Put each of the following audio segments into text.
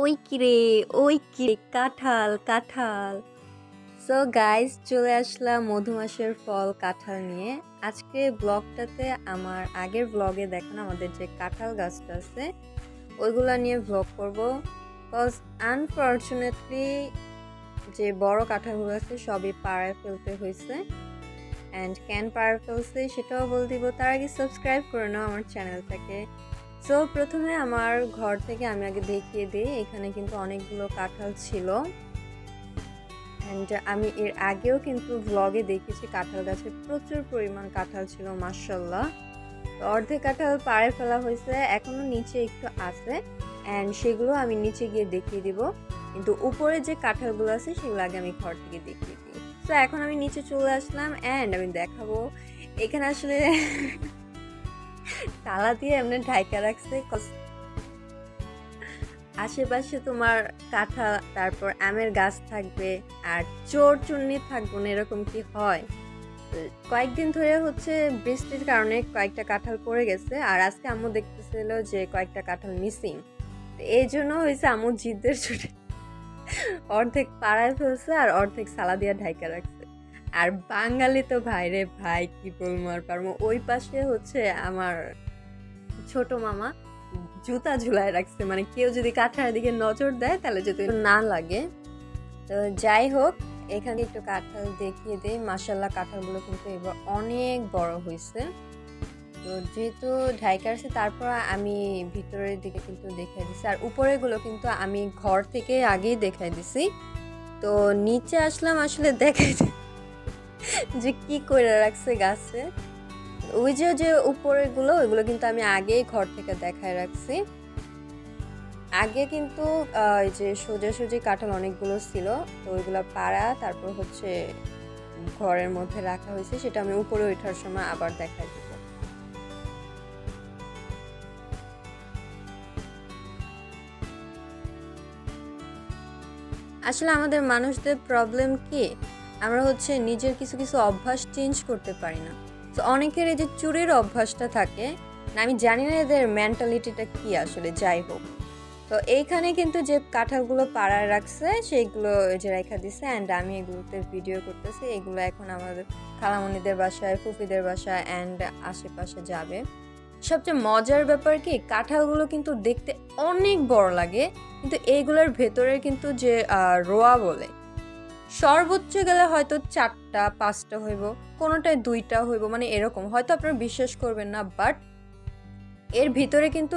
ওই কিরে ওই কিরে কাঁঠাল কাঁঠাল। সো গাইস, চলে আসলাম মধুমাসের ফল কাঁঠাল নিয়ে। আজকে ব্লগটাতে আমার আগের ব্লগে দেখানো আমাদের যে কাঁঠাল গাছটা আছে ওইগুলা নিয়ে ব্লগ করব। কজ আনফর্চুনেটলি যে বড় কাঁঠালগুলো আছে সবই পাড়ায় ফেলতে হয়েছে। অ্যান্ড ক্যান পাড়ায় ফেলছে সেটাও বলে দিব। তার আগে সাবস্ক্রাইব করে নাও আমার চ্যানেলটাকে। সো প্রথমে আমার ঘর থেকে আমি আগে দেখিয়ে দিই, এখানে কিন্তু অনেকগুলো কাঁঠাল ছিল। অ্যান্ড আমি এর আগেও কিন্তু ব্লগে দেখেছি কাঁঠাল গাছে প্রচুর পরিমাণ কাঁঠাল ছিল, মাশাআল্লাহ। তো অর্ধেক কাঁঠাল পাড়ে ফেলা হয়েছে, এখনো নিচে একটু আছে। অ্যান্ড সেগুলো আমি নিচে গিয়ে দেখিয়ে দিব, কিন্তু উপরে যে কাঁঠালগুলো আছে সেগুলো আগে আমি ঘর থেকে দেখিয়ে দিই। তো এখন আমি নিচে চলে আসলাম অ্যান্ড আমি দেখাবো এখানে আসলে তালা দিয়ে এমনি ঢাইকা রাখছে। আশেপাশে তোমার কাঁঠাল তারপর আমের গাছ থাকবে আর চোর চুন্নি থাকবো না, এরকম কি হয়? কয়েকদিন ধরে হচ্ছে বৃষ্টির কারণে কয়েকটা কাঁঠাল পড়ে গেছে, আর আজকে আম্মু দেখতেছিল যে কয়েকটা কাঁঠাল মিসিং। এই জন্য হয়েছে আম্মু জিদ্দের ছুটে অর্ধেক পাড়ায় ফেলছে আর অর্ধেক সালা দিয়ে ঢাইকা রাখছে। আর বাঙালি তো ভাই রে ভাই, কি বলবো আর পারবো। ওই পাশে হচ্ছে আমার ছোট মামা জুতা ঝুলায় রাখছে, মানে কেউ যদি কাঁঠালের দিকে নজর দেয় তাহলে যদি না লাগে। তো যাই হোক, এখানে একটু কাঁঠাল দেখিয়ে দেই। মাশাআল্লাহ, কাঁঠালগুলো কিন্তু এবার অনেক বড় হয়েছে। তো যেহেতু ঢাইকা আছে, তারপর আমি ভিতরের দিকে কিন্তু দেখাই দিছি, আর উপরেগুলো কিন্তু আমি ঘর থেকে আগেই দেখাই দিছি। তো নিচে আসলাম আসলে দেখাই যে কি করে রাখছে গাছে। ওই যে উপরেগুলো ওইগুলো কিন্তু আমি আগেই ঘর থেকে দেখায় রাখছি। আগে কিন্তু এই যে সোজাসুজি কাঁঠাল অনেকগুলো ছিল, তো ওইগুলো পাড়া তারপর হচ্ছে ঘরের মধ্যে রাখা হয়েছে, সেটা আমি উপরে ওঠার সময় আবার দেখাই দিব। আসলে আমাদের মানুষদের প্রবলেম কি, আমরা হচ্ছে নিজের কিছু কিছু অভ্যাস চেঞ্জ করতে পারি না। তো অনেকের এই যে চুরির অভ্যাসটা থাকে না, আমি জানি না এদের মেন্টালিটিটা কি আসলে। যাই হোক, তো এইখানে কিন্তু যে কাঁঠালগুলো পাড়ায় রাখছে সেইগুলো যে রেখা দিছে, অ্যান্ড আমি এগুলোতে ভিডিও করতেছি। এগুলো এখন আমাদের খালামণিদের বাসায়, ফুফিদের বাসায় অ্যান্ড আশেপাশে যাবে। সবচেয়ে মজার ব্যাপার কি, কাঁঠালগুলো কিন্তু দেখতে অনেক বড় লাগে, কিন্তু এইগুলোর ভেতরের কিন্তু যে রোয়া বলে, সর্বোচ্চ গেলে হয়তো 4টা 5টা হইব, কোনোটায় 2টা হইব, মানে এরকম। হয়তো আপনারা বিশ্বাস করবেন না, বাট এর ভিতরে কিন্তু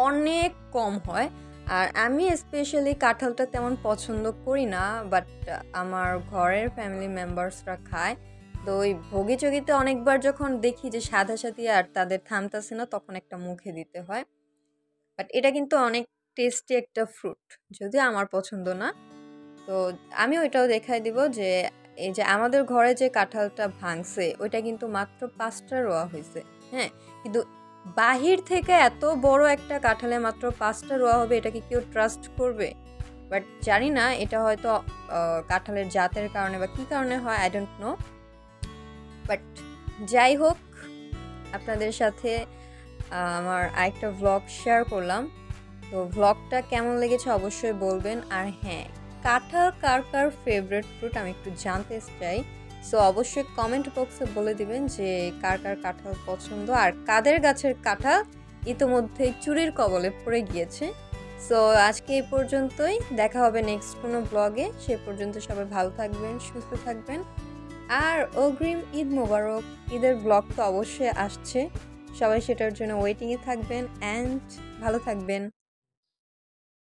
অনেক কম হয়। আর আমি স্পেশালি কাঁঠালটা তেমন পছন্দ করি না, বাট আমার ঘরের ফ্যামিলি মেম্বার্সরা খায়। তো ওই ভোগী চগিতে অনেকবার যখন দেখি যে সাদা সাথী আর তাদের থামতাছে না, তখন একটা মুখে দিতে হয়। বাট এটা কিন্তু অনেক টেস্টি একটা ফ্রুট, যদিও আমার পছন্দ না। তো আমি ওইটাও দেখাই দিব যে এই যে আমাদের ঘরে যে কাঁঠালটা ভাঙছে ওইটা কিন্তু মাত্র 5টা রোয়া হয়েছে। হ্যাঁ, কিন্তু বাহির থেকে এত বড় একটা কাঁঠালে মাত্র 5টা রোয়া হবে, এটা কি কেউ ট্রাস্ট করবে? বাট জানি না, এটা হয়তো কাঁঠালের জাতের কারণে বা কী কারণে হয়, আই ডোন্ট নো। বাট যাই হোক, আপনাদের সাথে আমার আরেকটা ভ্লগ শেয়ার করলাম। তো ভ্লগটা কেমন লেগেছে অবশ্যই বলবেন। আর হ্যাঁ, কাঁঠাল কার কার ফেভারিট ফ্রুট আমি একটু জানতে চাই। সো অবশ্যই কমেন্ট বক্সে বলে দিবেন যে কার কার কাঁঠাল পছন্দ, আর কাদের গাছের কাঁঠাল ইতোমধ্যেই চুরির কবলে পড়ে গিয়েছে। সো আজকে এই পর্যন্তই, দেখা হবে নেক্সট কোনো ব্লগে। সে পর্যন্ত সবাই ভালো থাকবেন, সুস্থ থাকবেন, আর অগ্রিম ঈদ মোবারক। ঈদের ব্লগ তো অবশ্যই আসছে, সবাই সেটার জন্য ওয়েটিংয়ে থাকবেন অ্যান্ড ভালো থাকবেন।